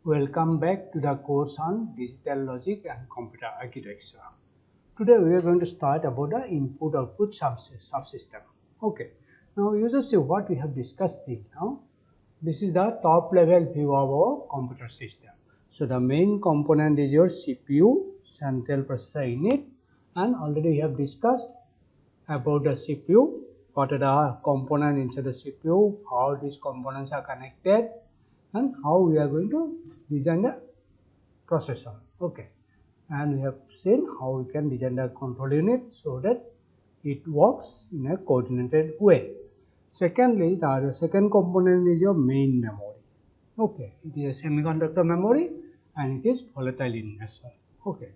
Welcome back to the course on digital logic and computer architecture. Today we are going to start about the input-output subsystem. Okay. Now you just see what we have discussed till now. This is the top level view of our computer system. So the main component is your CPU, central processor unit, and already we have discussed about the CPU, what are the components inside the CPU, how these components are connected, and how we are going to design the processor. Okay, and we have seen how we can design the control unit so that it works in a coordinated way. Secondly, the second component is your main memory. Okay, it is a semiconductor memory and it is volatile in nature. Okay,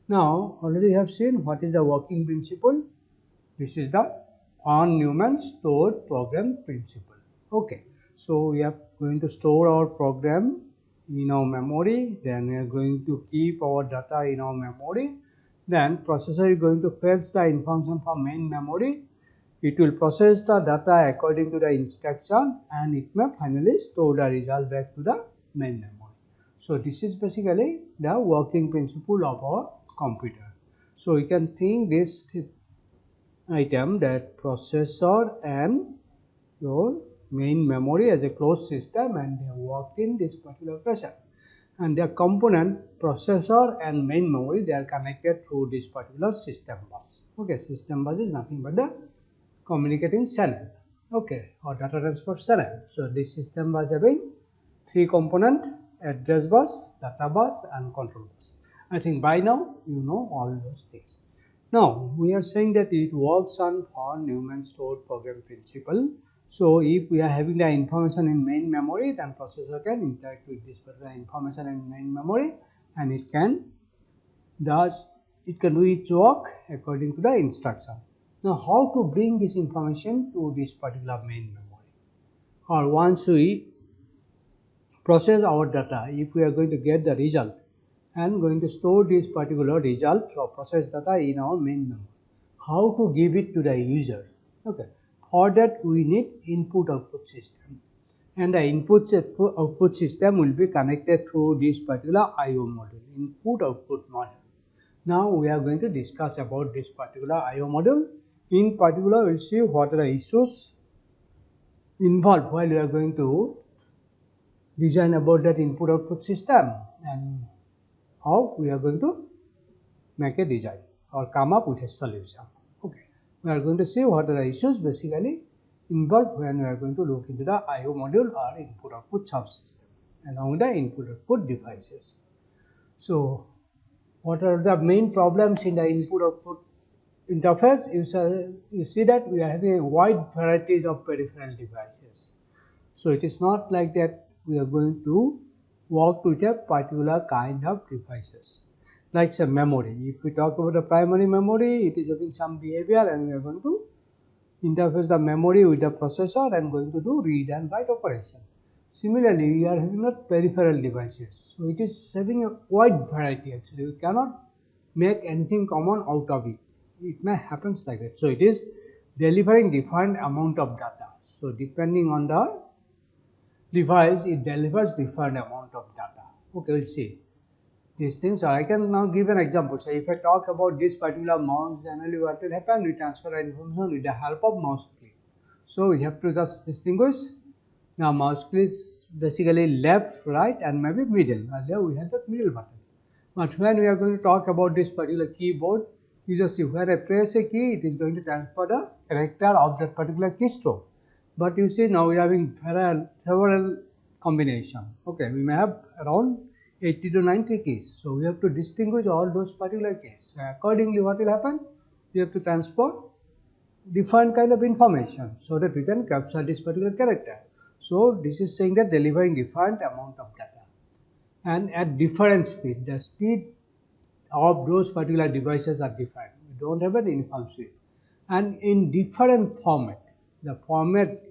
now already have seen what is the working principle. This is the von Neumann stored program principle. Okay, so we are going to store our program in our memory, then we are going to keep our data in our memory, then processor is going to fetch the information from main memory. It will process the data according to the instruction and it may finally store the result back to the main memory. So this is basically the working principle of our computer. So you can think this item that processor and your main memory as a closed system and they work in this particular fashion, and their component processor and main memory they are connected through this particular system bus. Okay, system bus is nothing but the communicating channel, okay, or data transfer channel. So this system bus having three component: address bus, data bus and control bus. I think by now you know all those things. Now we are saying that it works on von Neumann stored program principle. So if we are having the information in main memory, then processor can interact with this particular information in main memory, and it can do its work according to the instruction. Now how to bring this information to this particular main memory, or once we process our data, if we are going to get the result and going to store this particular result or process data in our main memory, how to give it to the user? Okay, for that we need input-output system, and the input-output system will be connected through this particular I/O module, input-output module. Now we are going to discuss about this particular I/O module. In particular, we'll see what are the issues involved while we are going to design about that input-output system and how we are going to make a design or come up with a solution. Okay, we are going to see what are the issues basically involved when we are going to look into the I/O module or input-output subsystem along with the input-output devices. So, what are the main problems in the input-output interface? You see that we are having a wide varieties of peripheral devices. So it is not like that we are going to work with a particular kind of devices. Like say memory, if we talk about the primary memory, it is having some behavior and we are going to interface the memory with the processor and going to do read and write operation. Similarly, we are having not peripheral devices. So it is having a wide variety actually. We cannot make anything common out of it. It may happen like that. So it is delivering different amount of data. So depending on the device, it delivers different amount of data. Okay, we'll see these things. So I can now give an example. So if I talk about this particular mouse, generally what will happen, we transfer the information with the help of mouse click. So we have to just distinguish. Now mouse click is basically left, right and maybe middle. Earlier we had the middle button. But when we are going to talk about this particular keyboard, you just see when I press a key, it is going to transfer the character of that particular keystroke. But you see now we are having several combination. Okay, we may have around 80 to 90 keys. So we have to distinguish all those particular keys. So accordingly, what will happen? We have to transfer different kind of information so that we can capture this particular character. So this is saying that delivering different amount of data and at different speed. The speed of those particular devices are different. We don't have an uniform speed, and in different format. The format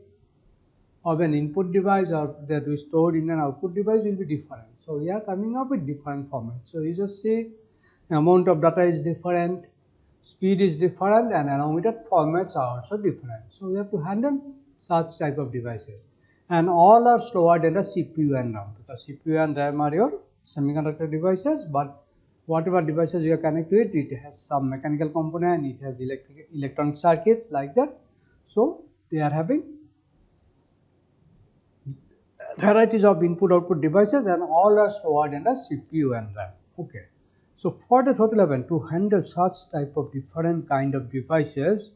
of an input device or that we stored in an output device will be different. So we are coming up with different formats. So you just see amount of data is different, speed is different, and along with that formats are also different. So we have to handle such type of devices. and all are stored in the CPU and RAM, because CPU and RAM are your semiconductor devices, but whatever devices you are connected to it has some mechanical component, it has electronic circuits like that. So they are having varieties of input output devices and all are stored in the CPU and RAM. Okay. So for the throttle event, to handle such type of different kind of devices,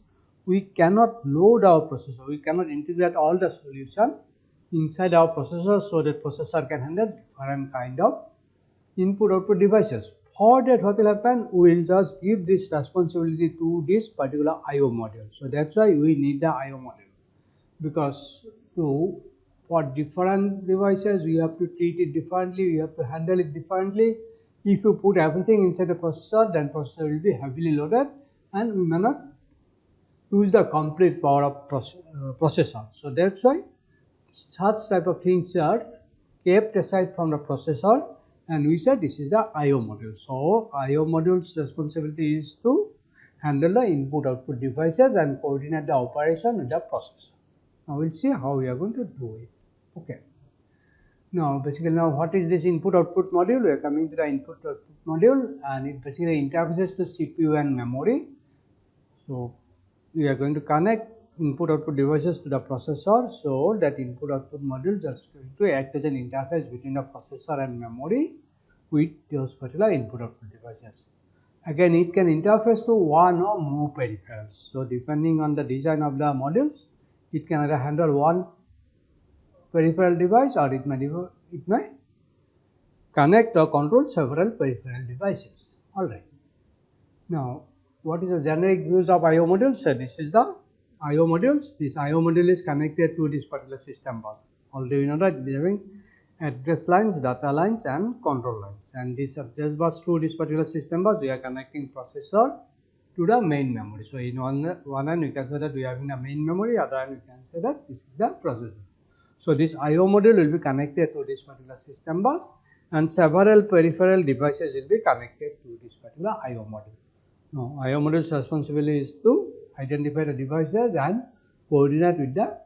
we cannot load our processor, we cannot integrate all the solution inside our processor so that processor can handle different kind of input output devices. For that what will happen, we will just give this responsibility to this particular IO module. So that's why we need the IO module, because for different devices we have to treat it differently, we have to handle it differently. If you put everything inside the processor, then processor will be heavily loaded and we may not use the complete power of processor. So that's why such type of things are kept aside from the processor, and we said this is the IO module. So IO module's responsibility is to handle the input output devices and coordinate the operation with the processor. Now we'll see how we are going to do it. Okay. Now basically, now what is this input output module? We are coming to the input output module, and it basically interfaces to CPU and memory. So we are going to connect input output devices to the processor, so that input output module just going to act as an interface between the processor and memory with those particular input output devices. Again, it can interface to one or more peripherals. So depending on the design of the modules, it can either handle one peripheral device or it may connect or control several peripheral devices. Alright. Now, what is the generic views of IO modules? So this is the IO modules. This IO module is connected to this particular system bus. Already we know that they are having address lines, data lines and control lines, and this address bus through this particular system bus we are connecting processor to the main memory. So in one end we can say that we are having a main memory, other end we can say that this is the processor. So this IO module will be connected to this particular system bus and several peripheral devices will be connected to this particular IO module. Now IO module's responsibility is to identify the devices and coordinate with the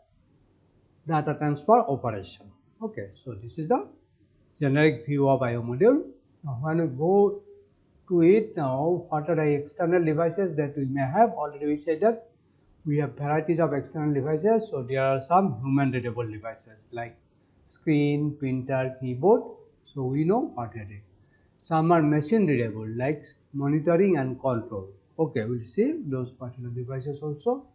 data transfer operation. Okay, so this is the generic view of IO module. Now when we go to it, now what are the external devices that we may have? Already we said that we have varieties of external devices. So there are some human readable devices like screen, printer, keyboard. So we know what it is. Some are machine readable like monitoring and control. Okay, we'll see those particular devices also.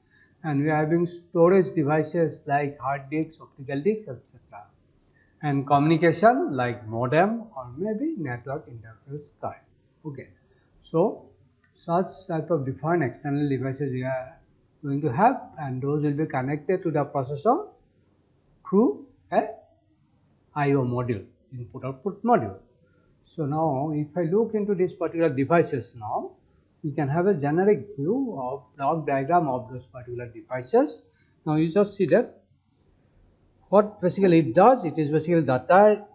And we are having storage devices like hard disks, optical disks, etc. And communication like modem or maybe network interface card. Okay, so such type of different external devices we are going to have, and those will be connected to the processor through a IO module, input output module. So now if I look into these particular devices, now you can have a generic view of block diagram of those particular devices. Now you just see that what basically it does, it is basically data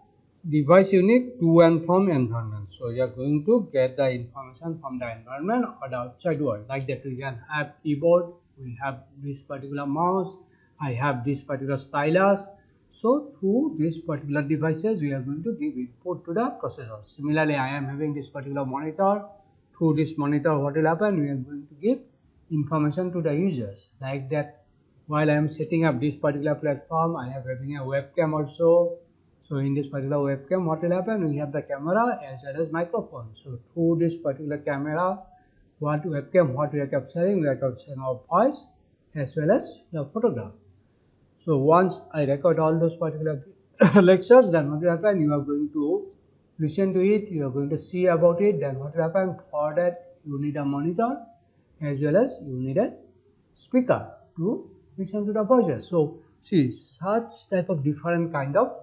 device unit to and from environment. So you are going to get the information from the environment or the outside world. Like that we can have keyboard, we have this particular mouse, I have this particular stylus. So through these particular devices we are going to give input to the processor. Similarly, I am having this particular monitor. Through this monitor what will happen, we are going to give information to the users. Like that, while I am setting up this particular platform, I have having a webcam also. So in this particular webcam what will happen, we have the camera as well as microphone. So through this particular camera, what we are capturing our voice as well as the photograph. So once I record all those particular lectures, then what will happen, you are going to listen to it, you are going to see about it. Then what will happen, for that you need a monitor as well as you need a speaker to listen to the voices. So see, such type of different kind of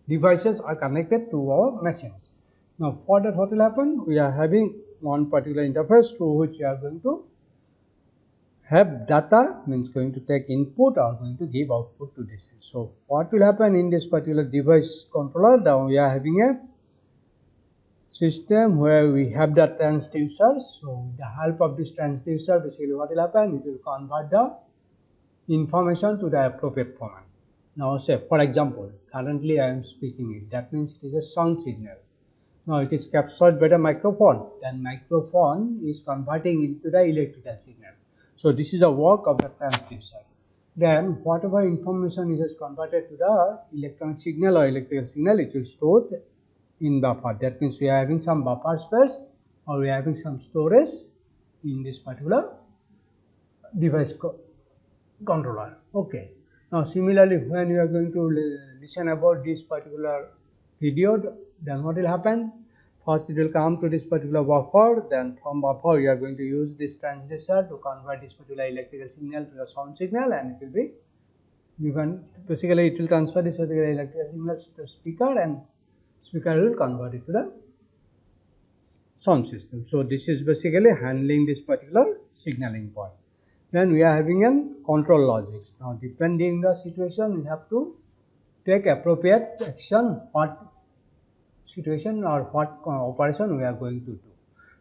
devices are connected to our machines. Now for that what will happen, we are having one particular interface through which we are going to have data, means going to take input or going to give output to this. So what will happen in this particular device controller, now we are having a system where we have the transducer. So with the help of this transducer, basically what will happen, it will convert the information to the appropriate format. Now say for example, currently I am speaking it, that means it is a sound signal. Now it is captured by the microphone, then microphone is converting into the electrical signal. So this is the work of the transcription. Then whatever information is converted to the electronic signal or electrical signal, it will store in buffer. That means we are having some buffer space or we are having some storage in this particular device controller. Okay. Now similarly, when you are going to listen about this particular video, then what will happen? First it will come to this particular buffer, then from buffer you are going to use this transducer to convert this particular electrical signal to the sound signal, and it will be given, basically it will transfer this particular electrical signal to the speaker, and speaker will convert it to the sound system. So this is basically handling this particular signaling point. Then we are having a control logics. Now depending the situation, we have to take appropriate action, what situation or what operation we are going to do.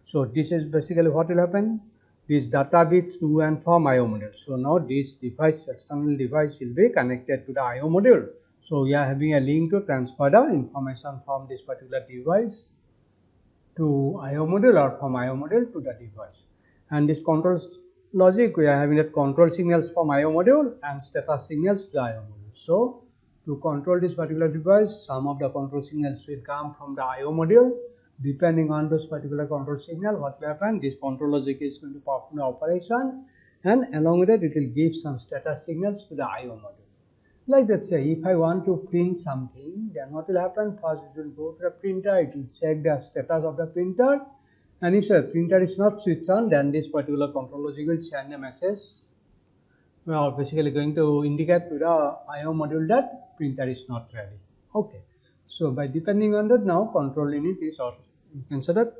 So this is basically what will happen. This data bits to and from IO module. So now this device, external device, will be connected to the IO module. So we are having a link to transfer the information from this particular device to IO module or from IO module to the device. And this control logic, we are having that control signals from IO module and status signals to the IO module. So to control this particular device, some of the control signals will come from the IO module. Depending on this particular control signal, what will happen? This control logic is going to perform the operation, and along with it, it will give some status signals to the IO module. Like that, say if I want to print something, then what will happen? First it will go to the printer, it will check the status of the printer, and if the printer is not switched on, then this particular control logic will send a message, basically going to indicate to the IO module that printer is not ready. Okay, so by depending on that, now control unit is, or you can say that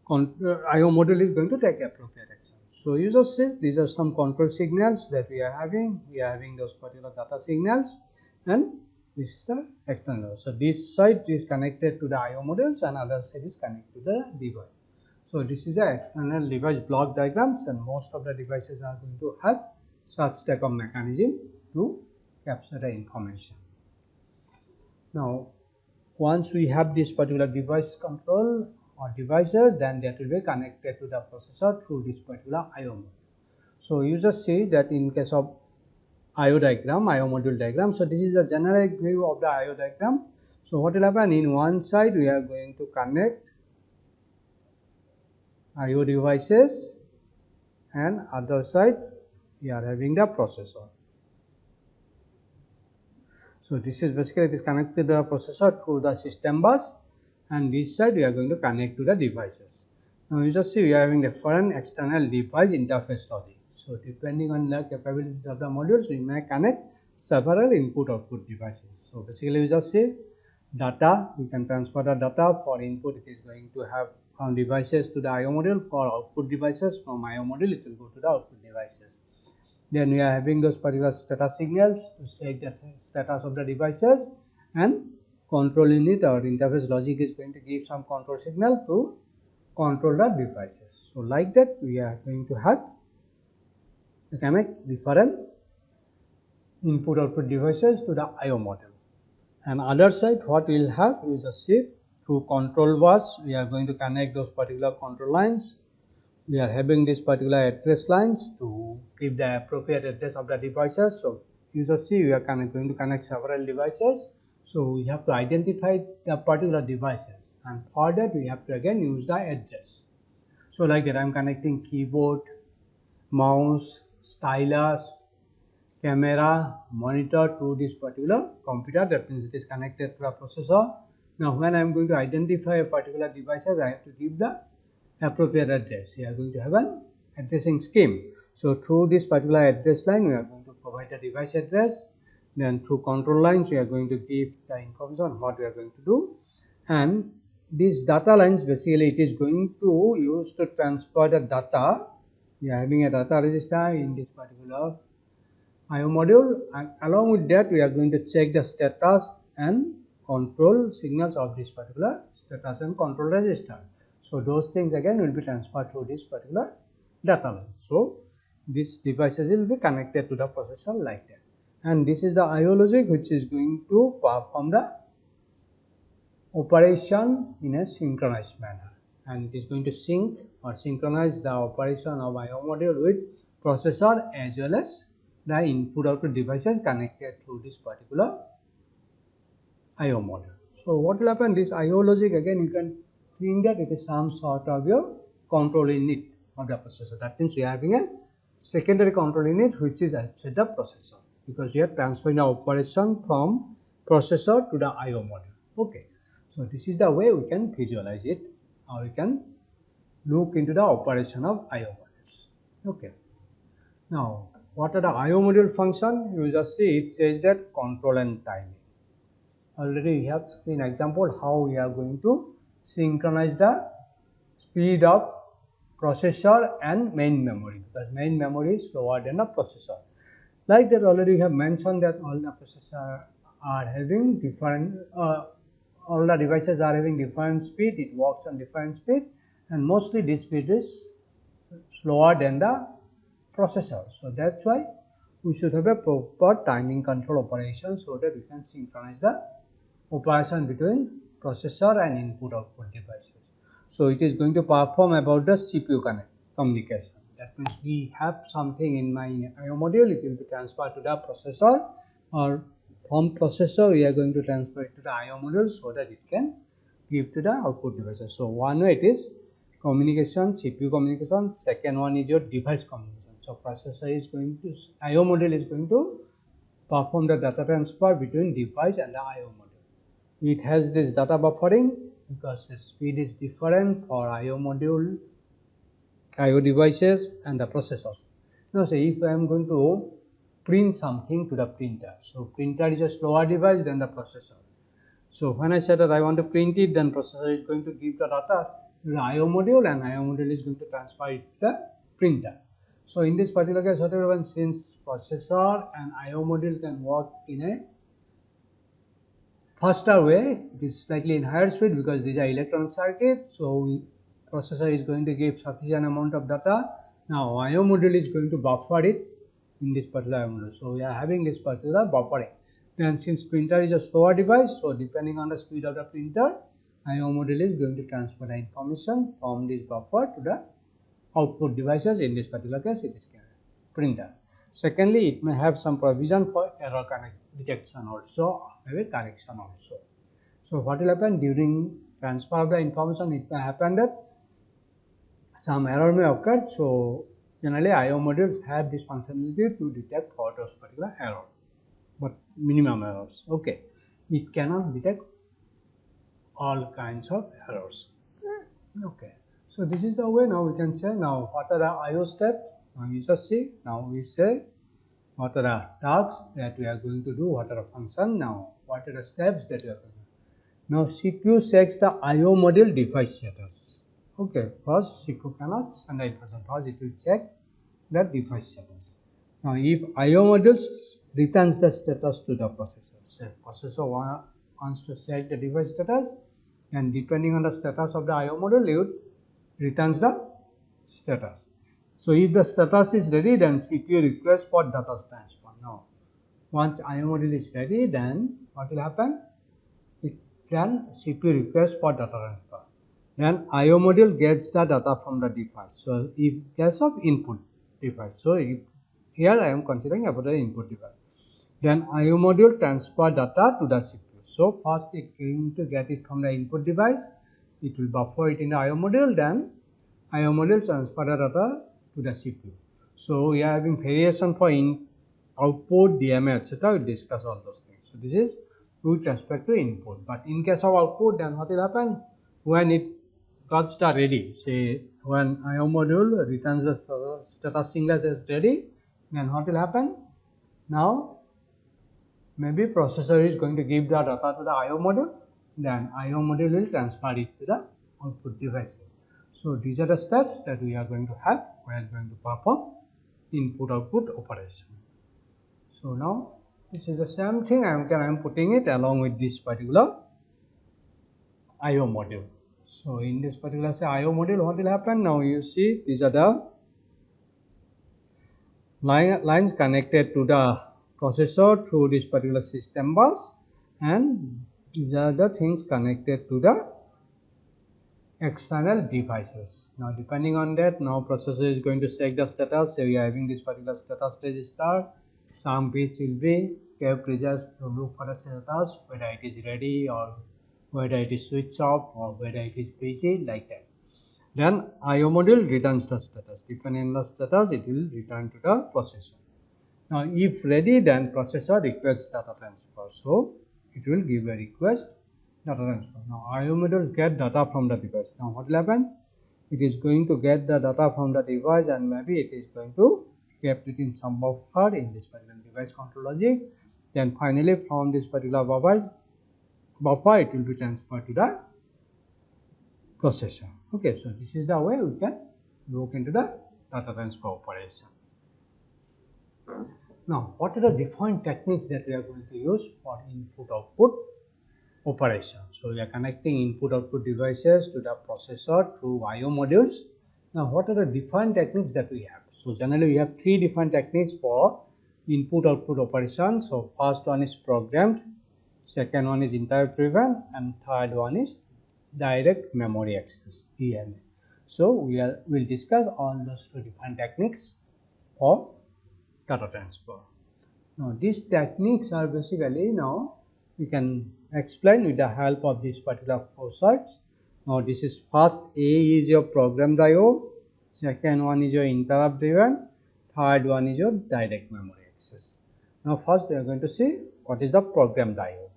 IO module is going to take appropriate action. So you just see these are some control signals that we are having. We are having those particular data signals, and this is the external. So this side is connected to the IO modules, and other side is connected to the device. So this is the external device block diagrams, and most of the devices are going to have such type of mechanism to capture the information. Now once we have this particular device control or devices, then that will be connected to the processor through this particular IO module. So you just see that in case of IO diagram, IO module diagram. So this is the generic view of the IO diagram. So what will happen? In one side we are going to connect IO devices, and other side we are having the processor. So this is basically it is connected to the processor through the system bus, and this side we are going to connect to the devices. Now you just see we are having different external device interface logic. So depending on the capabilities of the modules, we may connect several input-output devices. So basically we just see data, we can transfer the data. For input it is going to have from devices to the IO module. For output devices, from IO module it will go to the output devices. Then we are having those particular status signals to check the status of the devices, and control unit or interface logic is going to give some control signal to control the devices. So like that we are going to have to connect different input output devices to the IO module. And other side what we will have is a shift through control bus. We are going to connect those particular control lines. We are having this particular address lines to give the appropriate address of the devices. So you just see we are going to connect several devices. So we have to identify the particular devices, and for that we have to again use the address. So like that I am connecting keyboard, mouse, stylus, camera, monitor to this particular computer. That means it is connected to a processor. Now when I am going to identify a particular devices, I have to give the appropriate address. We are going to have an addressing scheme. So through this particular address line, we are going to provide the device address. Then through control lines, we are going to give the information on what we are going to do. And these data lines, basically it is going to use to transfer the data. We are having a data register in this particular IO module, and along with that we are going to check the status and control signals of this particular status and control register. So those things again will be transferred through this particular data line. So these devices will be connected to the processor like that. and this is the I/O logic which is going to perform the operation in a synchronized manner, and it is going to sync or synchronize the operation of I/O module with processor as well as the input output devices connected to this particular I/O module. So what will happen, this I/O logic, again you can think that it is some sort of your control unit of the processor. That means we are having a secondary control unit which is outside the processor, because we are transferring the operation from processor to the I/O module. Okay, so this is the way we can visualize it, or we can look into the operation of I/O modules. Okay, now what are the I/O module function? You just see it says that control and timing. Already we have seen example how we are going to synchronize the speed of processor and main memory, because main memory is slower than the processor. Like that, already we have mentioned that all the processor are having different, all the devices are having different speed, it works on different speed, and mostly this speed is slower than the processor. So that's why we should have a proper timing control operation so that we can synchronize the operation between processor and input output devices. So it is going to perform about the CPU communication. That means we have something in my I/O module, it will be transferred to the processor, or from processor we are going to transfer it to the I/O module so that it can give to the output devices. So one way it is communication, CPU communication. Second one is your device communication. So processor is going to, I/O module is going to perform the data transfer between device and the I/O module. It has this data buffering because the speed is different for I/O module, I/O devices and the processors. Now say if I am going to print something to the printer, so printer is a slower device than the processor. So when I said that I want to print it, then processor is going to give the data to the I/O module, and I/O module is going to transfer it to the printer. So in this particular case, what will happen, since processor and I/O module can work in a faster way, it is slightly in higher speed because these are electronic circuits. So processor is going to give sufficient amount of data. Now I/O module is going to buffer it in this particular I/O module. So we are having this particular buffering. Then since printer is a slower device, so depending on the speed of the printer, I/O module is going to transfer the information from this buffer to the output devices. In this particular case, it is printer. Secondly, it may have some provision for error detection also, maybe correction also. So what will happen during transfer of the information? It may happen that some error may occur. So generally I/O modules have this functionality to detect for those particular error, but minimum errors. Okay, it cannot detect all kinds of errors. Okay, so this is the way. Now we can say, now what are the I/O steps? Now you just see, now we say what are the tasks that we are going to do, what are the functions, now what are the steps that we are going to do. Now CPU checks the I/O module device status. Okay, first CPU cannot send the information, first it will check the device status. Now if I/O modules returns the status to the processor, say processor wants to check the device status, and depending on the status of the I/O module, it returns the status. So if the status is ready, then CPU requests for data transfer. Now once I/O module is ready, then what will happen? It can CPU request for data transfer. Then I/O module gets the data from the device. So if case of input device, so if here I am considering about the input device. Then I/O module transfer data to the CPU. So first it going to get it from the input device, it will buffer it in the I/O module, then I/O module transfer the data to the CPU. So we are having variation for output, DMA, etc. We discuss all those things. So this is with respect to input. But in case of output, then what will happen? When it got start ready, say when I/O module returns the status signal as ready, then what will happen? Now maybe processor is going to give the data to the I/O module, then I/O module will transfer it to the output devices. So these are the steps that we are going to have while going to perform input output operation. So now this is the same thing, I am putting it along with this particular I/O module. So in this particular say I/O module, what will happen? Now you see these are the lines connected to the processor through this particular system bus, and these are the things connected to the external devices. Now depending on that, now processor is going to check the status. So we are having this particular status register. Some bits will be kept reserved to look for the status, whether it is ready or whether it is switched off or whether it is busy, like that. Then IO module returns the status. Depending on the status, it will return to the processor. Now if ready, then processor requests data transfer. So it will give a request data transfer. Now IO modules get data from the device. Now what will happen? It is going to get the data from the device, and maybe it is going to keep it in some buffer in this particular device control logic. Then finally from this particular buffer it will be transferred to the processor. Okay, so this is the way we can look into the data transfer operation. Now, what are the different techniques that we are going to use for input-output operation? So, we are connecting input-output devices to the processor through IO modules. Now, what are the different techniques that we have? So, generally we have three different techniques for input-output operation. So, first one is programmed, second one is interrupt driven, and third one is direct memory access, DMA. So, we'll discuss all those two different techniques for data transfer. Now these techniques are basically, now we can explain with the help of this particular flowcharts. Now this is first A is your programmed IO, second one is your interrupt driven, third one is your direct memory access. Now first we are going to see what is the programmed IO.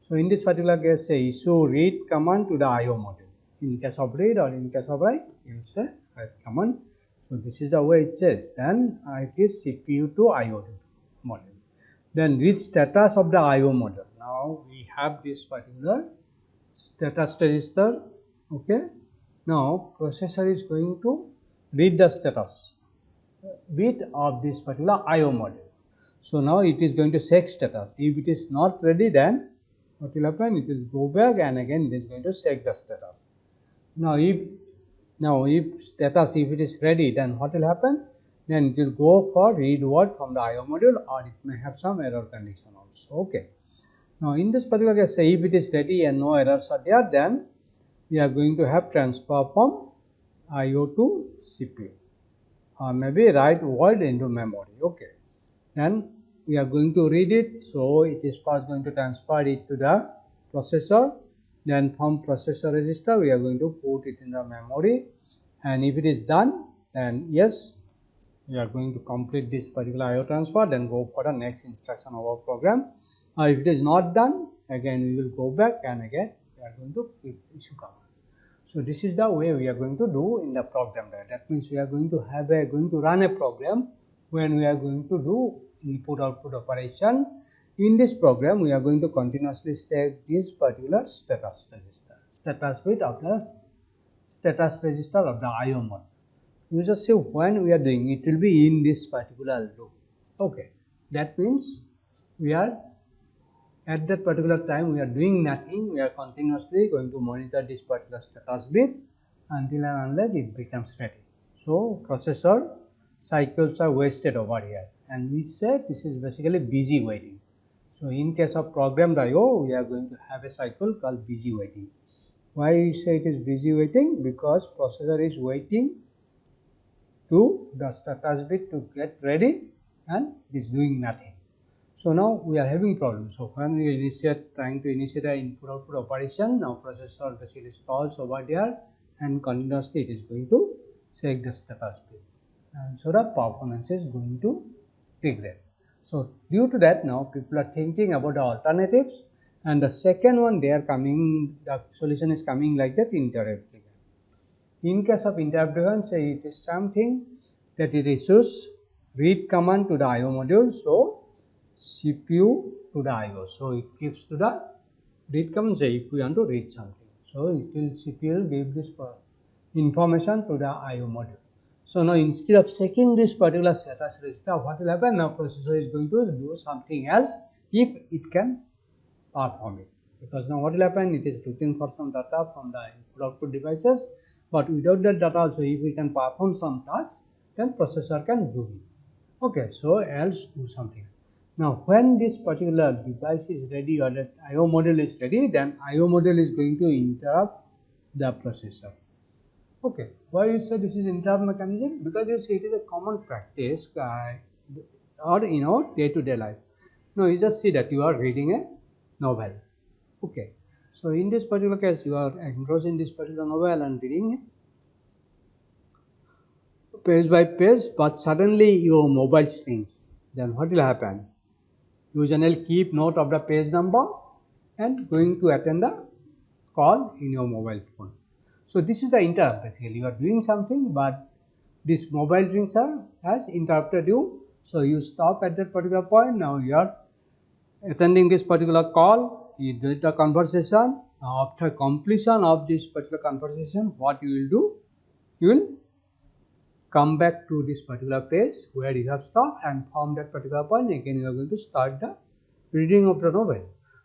So in this particular case, say issue read command to the IO module. In case of read or in case of write, you will say write command. So this is the way it says. Then it is CPU to IO module. Then read status of the IO module. Now we have this particular status register. Okay. Now processor is going to read the status bit of this particular IO module. So now it is going to check status. If it is not ready, then what will happen? It will go back and again it is going to check the status. Now if status, if it is ready, then what will happen? Then it will go for read word from the IO module, or it may have some error condition also. Okay. Now in this particular case, say if it is ready and no errors are there, then we are going to have transfer from IO to CPU, or maybe write word into memory. Okay. Then we are going to read it, so it is first going to transfer it to the processor. Then from processor register we are going to put it in the memory, and if it is done, then yes, we are going to complete this particular IO transfer, then go for the next instruction of our program. If it is not done, again we will go back and again we are going to issue command. So this is the way we are going to do in the program. That means we are going to run a program when we are going to do input-output operation. In this program, we are going to continuously take this particular status register, status bit of the status register of the IO module. You just see when we are doing it will be in this particular loop. Okay, that means we are at that particular time we are doing nothing. We are continuously going to monitor this particular status bit until and unless it becomes ready. So processor cycles are wasted over here, and we say this is basically busy waiting. So in case of programmed IO, we are going to have a cycle called busy waiting. Why we say it is busy waiting? Because processor is waiting to the status bit to get ready and is doing nothing. So now we are having problems. So when we trying to initiate an input-output operation, now processor basically stalls over there, and continuously it is going to check the status bit, and so the performance is going to degrade. So due to that, now people are thinking about the alternatives, and the second one they are coming, the solution is coming like that, interrupt driven. In case of interrupt driven, say it is something that it issues read command to the IO module, so CPU to the IO. So it gives to the read command, say if we want to read something, so it will CPU will give this information to the IO module. So now instead of checking this particular status register, what will happen? Now processor is going to do something else if it can perform it. Because now what will happen? It is looking for some data from the input-output devices, but without that data also, if we can perform some tasks, then processor can do it. Okay, so else do something. Now, when this particular device is ready or that I/O module is ready, then I/O module is going to interrupt the processor. Okay, why you say this is interrupt mechanism? Because you see it is a common practice or in our day-to-day life. Now, you just see that you are reading a novel. Okay, so in this particular case, you are engrossed in this particular novel and reading it page by page, but suddenly your mobile rings. Then what will happen? You generally keep note of the page number and going to attend the call in your mobile phone. So this is the interrupt. Basically, you are doing something, but this mobile rings has interrupted you. So you stop at that particular point. Now you are attending this particular call. You do the conversation. Now after completion of this particular conversation, what you will do? You will come back to this particular page where you have stopped, and from that particular point again you are going to start the reading of the novel.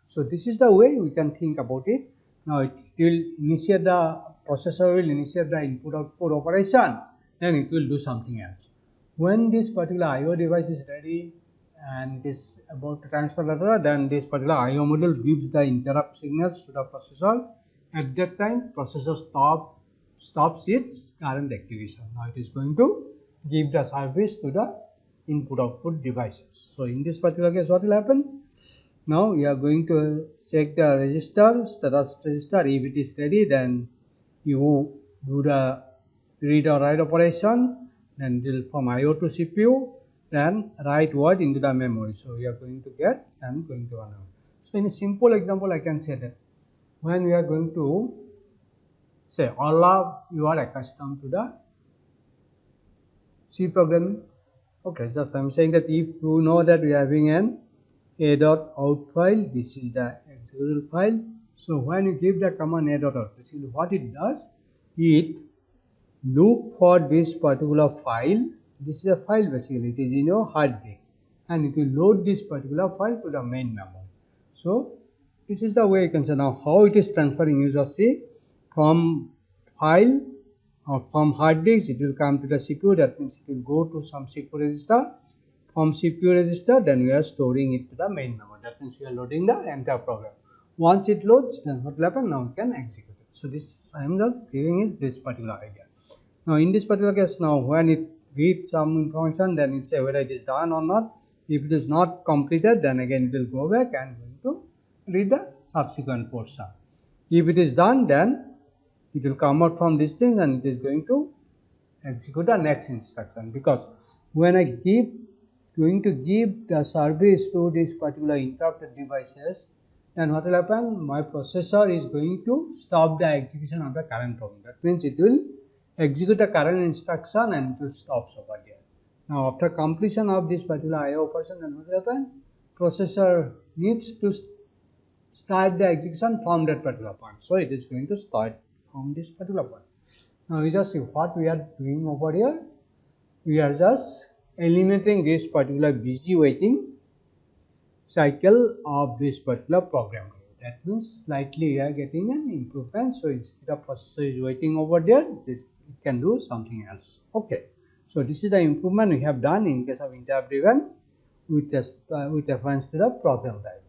So this is the way we can think about it. Now it will initiate the processor will initiate the input output operation, then it will do something else. When this particular I/O device is ready and is about to transfer data, then this particular I/O module gives the interrupt signals to the processor. At that time, processor stops its current activation. Now it is going to give the service to the input output devices. So in this particular case, what will happen? Now we are going to check the register, status register. If it is ready, then you do the read or write operation, then from I/O to CPU, then write word into the memory. So we are going to get and going to run. So in a simple example, I can say that when we are going to say all of you are accustomed to the C programming. Okay, just I'm saying that if you know that we are having an a.out file, this is the executable file. So when you give the command a.out, basically what it does, it look for this particular file. This is a file basically, it is in your hard disk, and it will load this particular file to the main memory. So this is the way you can say. Now how it is transferring, you just see from file or from hard disk, it will come to the CPU. That means it will go to some CPU register. From CPU register, then we are storing it to the main memory. That means we are loading the entire program. Once it loads, then what will happen? Now we can execute it. So this I am just giving is this particular idea. Now in this particular case, now when it reads some information, then it say whether it is done or not. If it is not completed, then again it will go back and going to read the subsequent portion. If it is done, then it will come out from this thing and it is going to execute the next instruction. Because when I going to give the service to this particular interrupted devices, then what will happen? My processor is going to stop the execution of the current program. That means it will execute the current instruction and it will stop over there. Now after completion of this particular I/O operation, then what will happen? Processor needs to start the execution from that particular point. So it is going to start from this particular point. Now you just see what we are doing over here. We are just eliminating this particular busy waiting cycle of this particular program. That means slightly we are getting an improvement. So instead of processor is waiting over there, it can do something else. Okay. So this is the improvement we have done in case of interrupt driven with reference to the program type.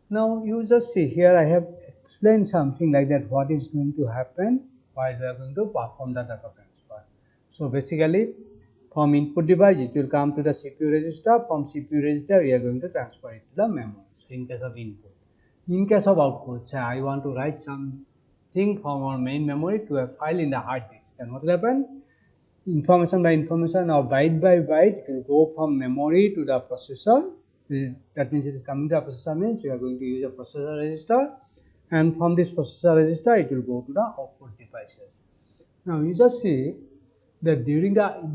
Now you just see here I have explained something like that, what is going to happen while we are going to perform the data transfer. So basically from input device it will come to the CPU register. From CPU register we are going to transfer it to the memory. So in case of input. In case of output, say I want to write something from our main memory to a file in the hard disk. Then what will happen? Information by information or byte by byte, it will go from memory to the processor. That means it is coming to the processor, means we are going to use a processor register, and from this processor register it will go to the output devices. Now you just see that during the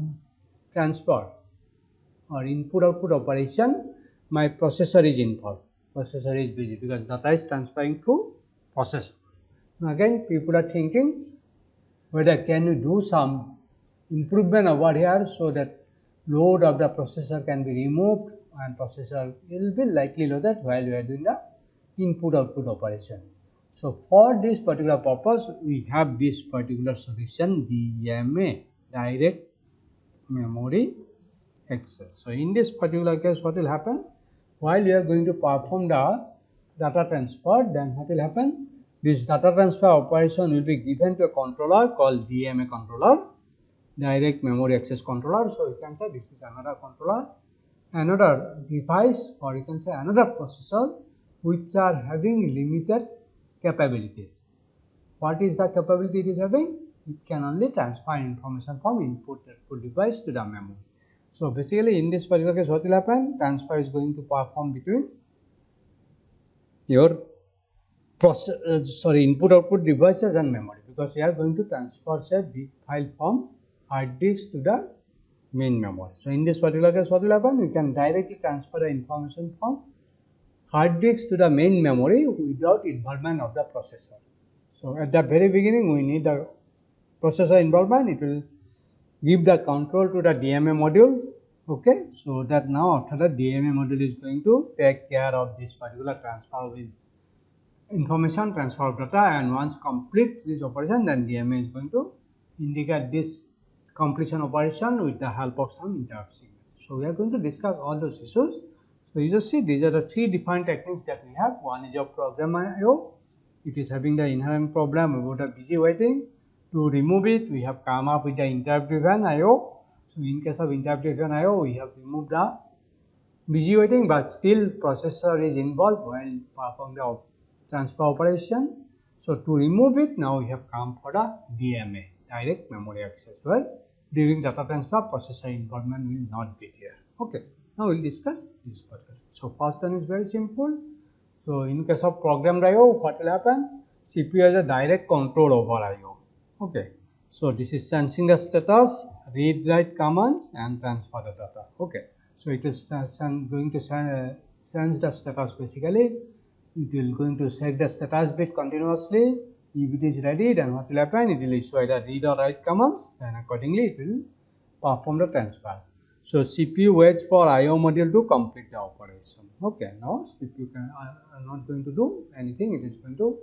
transfer or input output operation, my processor is involved. Processor is busy because data is transferring through processor. Now again people are thinking whether can you do some improvement over here so that load of the processor can be removed and processor will be likely loaded while we are doing the input output operation. So for this particular purpose we have this particular solution, DMA, direct memory access. So in this particular case what will happen? while we are going to perform the data transfer, then what will happen? This data transfer operation will be given to a controller called DMA controller, direct memory access controller. So you can say this is another controller, another device, or you can say another processor which are having limited capabilities. What is the capability it is having? It can only transfer information from input device to the memory. So basically in this particular case what will happen? Transfer is going to perform between your input output devices and memory, because we are going to transfer say big file from hard disk to the main memory. So in this particular case what will happen? We can directly transfer the information from hard disk to the main memory without involvement of the processor. So at the very beginning we need the processor involvement. It will give the control to the DMA module, okay, so that now after the DMA module is going to take care of this particular transfer of information, transfer of data, and once completes this operation, then DMA is going to indicate this completion operation with the help of some interrupt signal. So we are going to discuss all those issues. So you just see these are the three different techniques that we have. One is your program I/O. It is having the inherent problem about the busy waiting. To remove it, we have come up with the interrupt driven I/O. So in case of interrupt driven I/O, we have removed the busy waiting, but still processor is involved while performing the transfer operation. So to remove it, now we have come for the DMA, direct memory access, where during data transfer processor involvement will not be there. Okay, now we will discuss this further. So first one is very simple. So in case of programmed I/O, what will happen? CPU has a direct control over I/O. Okay, so this is sensing the status, read write commands, and transfer the data. Okay, so it is going to sense the status basically. It will going to set the status bit continuously. If it is ready, then what will happen? It will issue either read or write commands, and accordingly it will perform the transfer. So CPU waits for I/O module to complete the operation. Okay, now CPU are not going to do anything. It is going to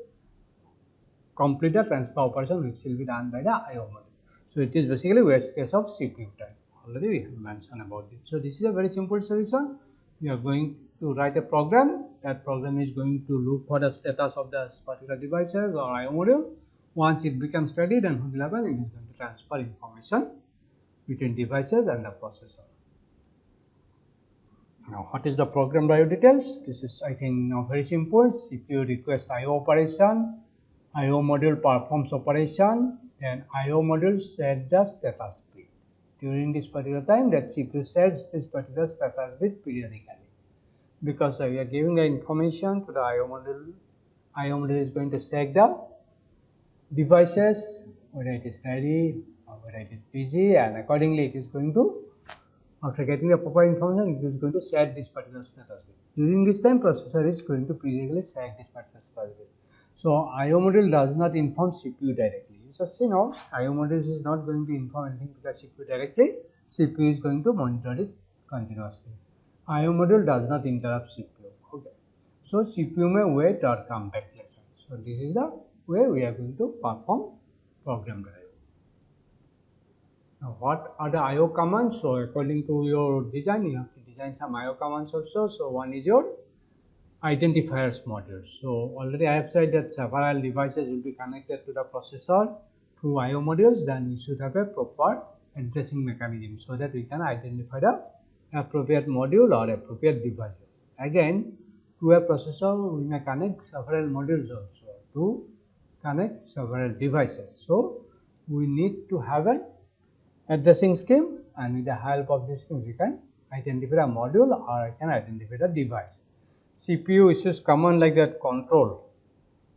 complete the transfer operation which will be done by the I/O module. So it is basically worst case of CPU time. Already we have mentioned about it. So this is a very simple solution. We are going to write a program. That program is going to look for the status of the particular devices or I/O module. Once it becomes ready, then what will happen? It is going to transfer information between devices and the processor. Now, what is the program I/O details? This is, I think, now very simple. CPU requests I/O operation, I/O module performs operation, and I/O module set the status bit. During this particular time, that CPU sets this particular status bit periodically. Because we are giving the information to the I/O module. I/O module is going to check the devices, whether it is ready or whether it is busy, and accordingly it is going to, after getting the proper information, it is going to set this particular status bit. During this time, processor is going to periodically set this particular status bit. So I/O module does not inform CPU directly. You just see now, I/O module is not going to inform anything to the CPU directly. CPU is going to monitor it continuously. I/O module does not interrupt CPU. Okay. So CPU may wait or come back later. So this is the way we are going to perform programmed I/O. Now what are the I/O commands? So according to your design, you have to design some I/O commands also. So one is your identifiers module. So already I have said that several devices will be connected to the processor through I/O modules. Then we should have a proper addressing mechanism so that we can identify the appropriate module or appropriate devices. Again, to a processor we may connect several modules also to connect several devices. So we need to have an addressing scheme, and with the help of this scheme we can identify a module or I can identify the device. CPU issues command like that control,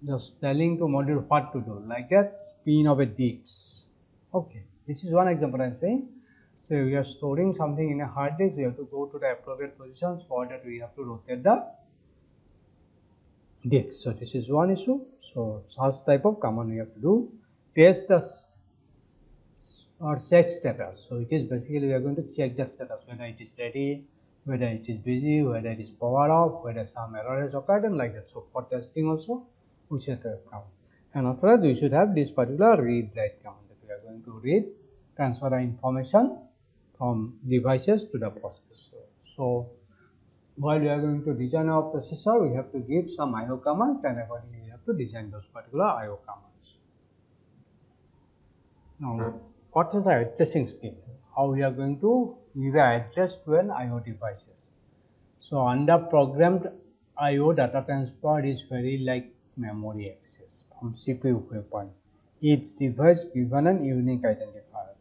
just telling to module what to do, like that spin of a disk. Okay, this is one example I am saying. So we are storing something in a hard disk, we have to go to the appropriate positions. For that we have to rotate the disk. So this is one issue. So such type of command we have to do. Test the or check status. So it is basically we are going to check the status, whether it is ready, whether it is busy, whether it is power off, whether some error has occurred, and like that. So for testing also we should have command. And after that we should have this particular read write command, that we are going to read, transfer the information from devices to the processor. So while we are going to design our processor, we have to give some I/O commands, and accordingly we have to design those particular I/O commands. Now, what is the addressing scheme? How we are going to give an address to an I/O devices? So, under programmed I/O data transfer is very like memory access from CPU viewpoint. Each device given an unique identifier,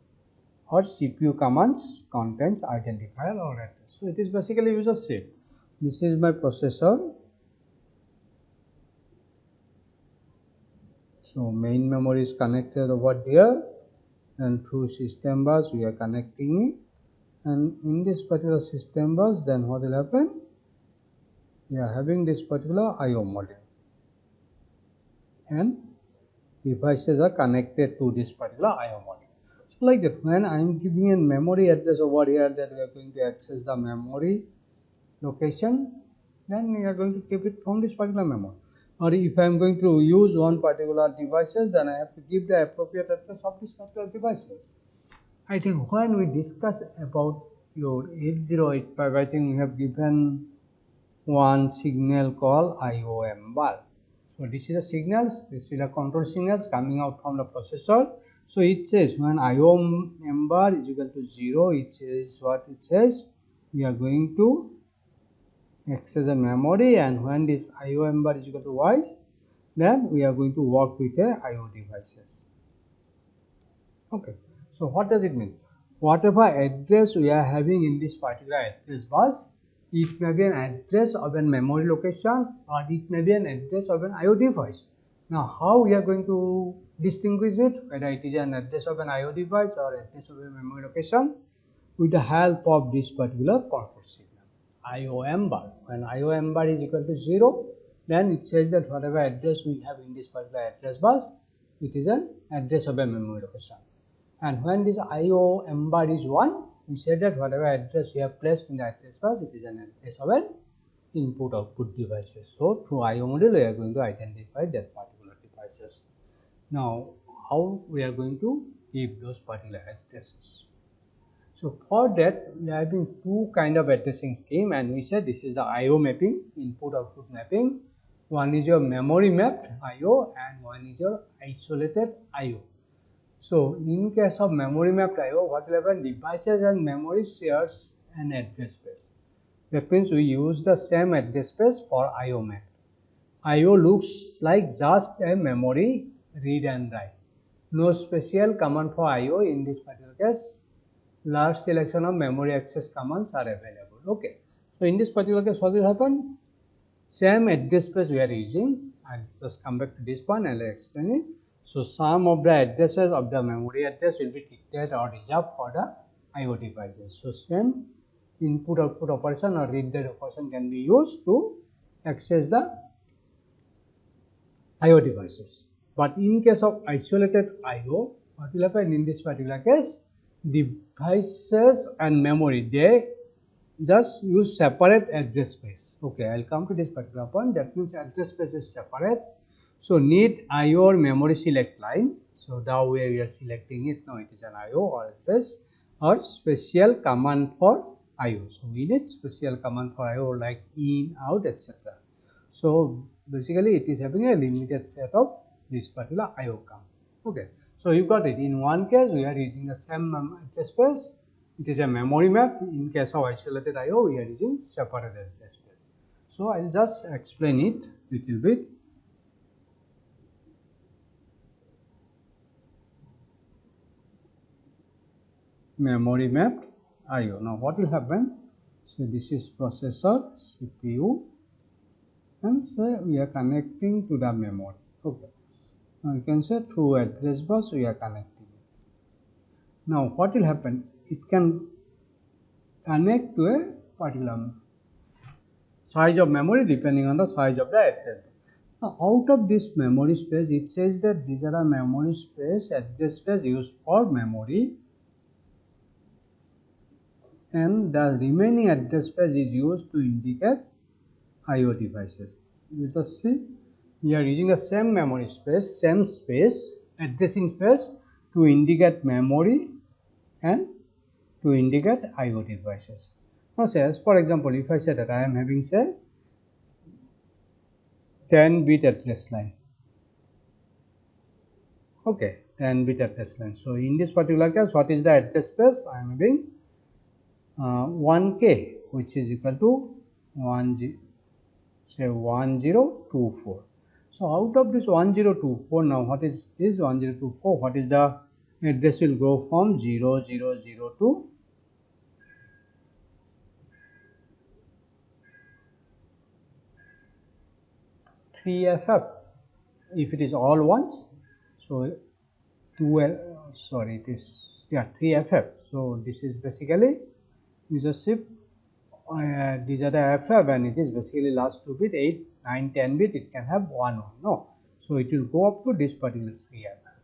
or CPU commands contains identifier or address. So, it is basically user safe. This is my processor. So, main memory is connected over there, and through system bus we are connecting it, and in this particular system bus, then what will happen? We are having this particular I/O module, and devices are connected to this particular I/O module. So, like that, when I am giving a memory address over here that we are going to access the memory location, then we are going to keep it from this particular memory. Or if I am going to use one particular devices, then I have to give the appropriate address of this particular devices. I think when we discuss about your 8085, I think we have given one signal called IOM bar. So this is the signals, this is the control signals coming out from the processor. So it says when IOM bar is equal to 0, it says what it says, we are going to access a memory, and when this IOM bar is equal to Y, then we are going to work with the IO devices. Okay, so what does it mean? Whatever address we are having in this particular address bus, it may be an address of a memory location, or it may be an address of an IO device. Now, how we are going to distinguish it, whether it is an address of an IO device or address of a memory location? With the help of this particular control signal, IOM bar. When IOM bar is equal to 0, then it says that whatever address we have in this particular address bus, it is an address of a memory location. And when this IOM bar is 1, we say that whatever address we have placed in the address bus, it is an address of an input output devices. So through IO module, we are going to identify that particular devices. Now, how we are going to give those particular addresses? So for that, we are having two kind of addressing scheme, and we said this is the IO mapping, input output mapping. One is your memory mapped IO, and one is your isolated IO. So in case of memory mapped IO, what will happen? Devices and memory shares an address space. That means we use the same address space for IO map. IO looks like just a memory read and write. No special command for IO in this particular case. Large selection of memory access commands are available. Okay. So in this particular case, what will happen? Same address space we are using. I'll just come back to this point and I'll explain it. So some of the addresses of the memory address will be dictated or reserved for the IO devices. So same input output operation or read write operation can be used to access the IO devices. But in case of isolated IO, what will happen in this particular case? Devices and memory, they just use separate address space. Okay, I'll come to this particular point. That means address space is separate. So need IO or memory select line. So the way we are selecting it now, it is an IO or address or special command for IO. So we need special command for IO like in, out, etc. So basically it is having a limited set of this particular IO command. Okay. So you got it. In one case, we are using the same address space. It is a memory map. In case of isolated IO, we are using separate address space. So I'll just explain it little bit. Memory mapped IO. Now what will happen? So this is processor, CPU, and so we are connecting to the memory. Okay. Now you can say through address bus we are connecting. Now what will happen? It can connect to a particular size of memory depending on the size of the address. Now out of this memory space, it says that these are a memory space, address space used for memory, and the remaining address space is used to indicate IO devices. You just see, we are using the same memory space, same space, addressing space to indicate memory and to indicate IO devices. Now say, as for example, if I say that I am having say 10-bit address line. Okay, 10-bit address line. So in this particular case, what is the address space? I am having 1K, which is equal to 1024. So out of this 1024, now what is this 1024? What is the address will go from 0000 to 3FF. If it is all ones, so 3FF. So this is basically usership. These are the FF, and it is basically last 2 bit, 8, 9, 10 bit. It can have 1. No, so it will go up to this particular 3FF.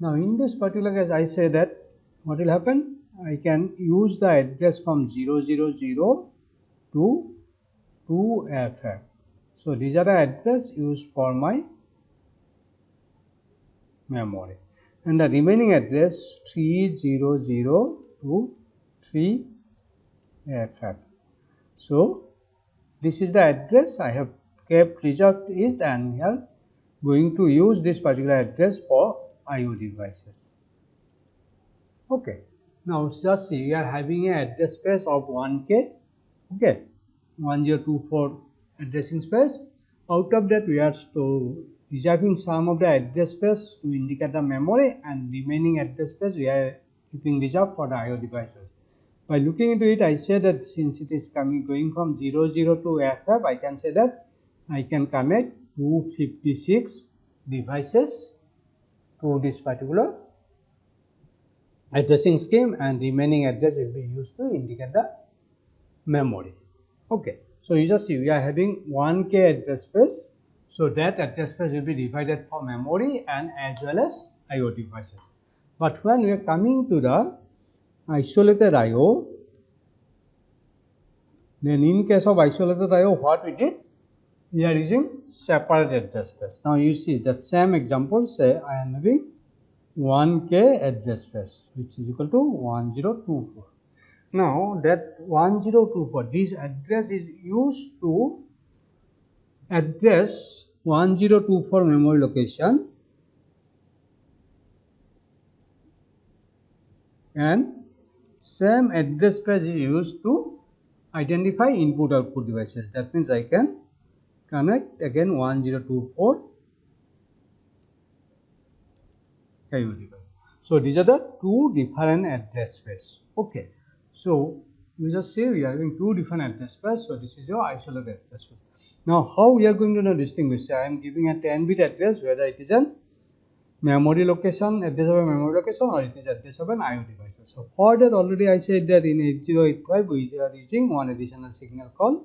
Now in this particular case, I say that what will happen? I can use the address from 000 to 2FF. So these are the address used for my memory, and the remaining address 300 to 3FF. So this is the address I have kept reserved is, and we are going to use this particular address for IO devices. Okay, now just see, we are having an address space of 1K. Okay, 1024 addressing space. Out of that, we are reserving some of the address space to indicate the memory, and remaining address space we are keeping reserved for the IO devices. By looking into it, I say that since it is going from 00 to FF, I can say that I can connect 256 devices to this particular addressing scheme, and remaining address will be used to indicate the memory. Okay, so you just see we are having 1K address space, so that address space will be divided for memory and as well as IO devices. But when we are coming to the isolated IO, then in case of isolated IO, what we did? We are using separate address space. Now you see that same example, say I am having 1K address space, which is equal to 1024. Now that 1024, this address is used to address 1024 memory location, and same address space is used to identify input output devices. That means I can connect again 1024 IO device. So these are the two different address space. Okay, so you just say we are having two different address space. So this is your isolated address space. Now how we are going to distinguish? Say I am giving a 10-bit address, whether it is an memory location, address of a memory location, or it is address of an IO device. So for that, already I said that in 8085 we are using one additional signal called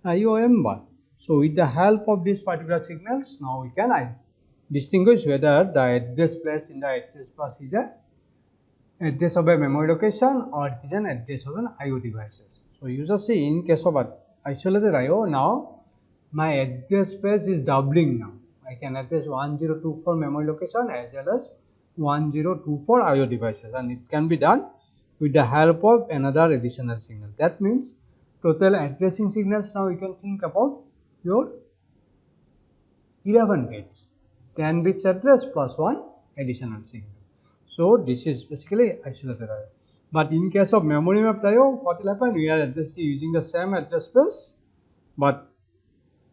IOM1. So with the help of these particular signals, now we can distinguish whether the address placed in the address bus is a address of a memory location or it is an address of an IO devices. So you just see in case of isolated IO, now my address space is doubling now. I can address 1024 memory location as well as 1024 IO devices, and it can be done with the help of another additional signal. That means total addressing signals, now you can think about your 11 bits, 10 bits address plus one additional signal. So this is basically isolated IO. But in case of memory mapped IO, what will happen? We are addressing using the same address space, but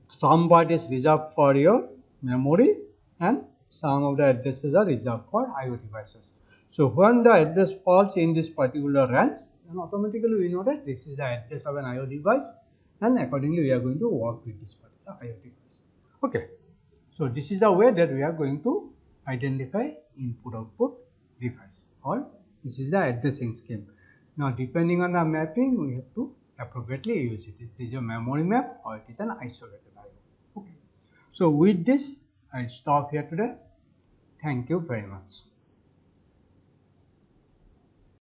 some part is reserved for your memory and some of the addresses are reserved for IO devices. So when the address falls in this particular range, then automatically we know that this is the address of an IO device, and accordingly we are going to work with this particular IO device. Okay, so this is the way that we are going to identify input output device, or this is the addressing scheme. Now depending on the mapping, we have to appropriately use it. It is a memory map or it is an isolated IO. Okay. So with this, I'll stop here today. Thank you very much.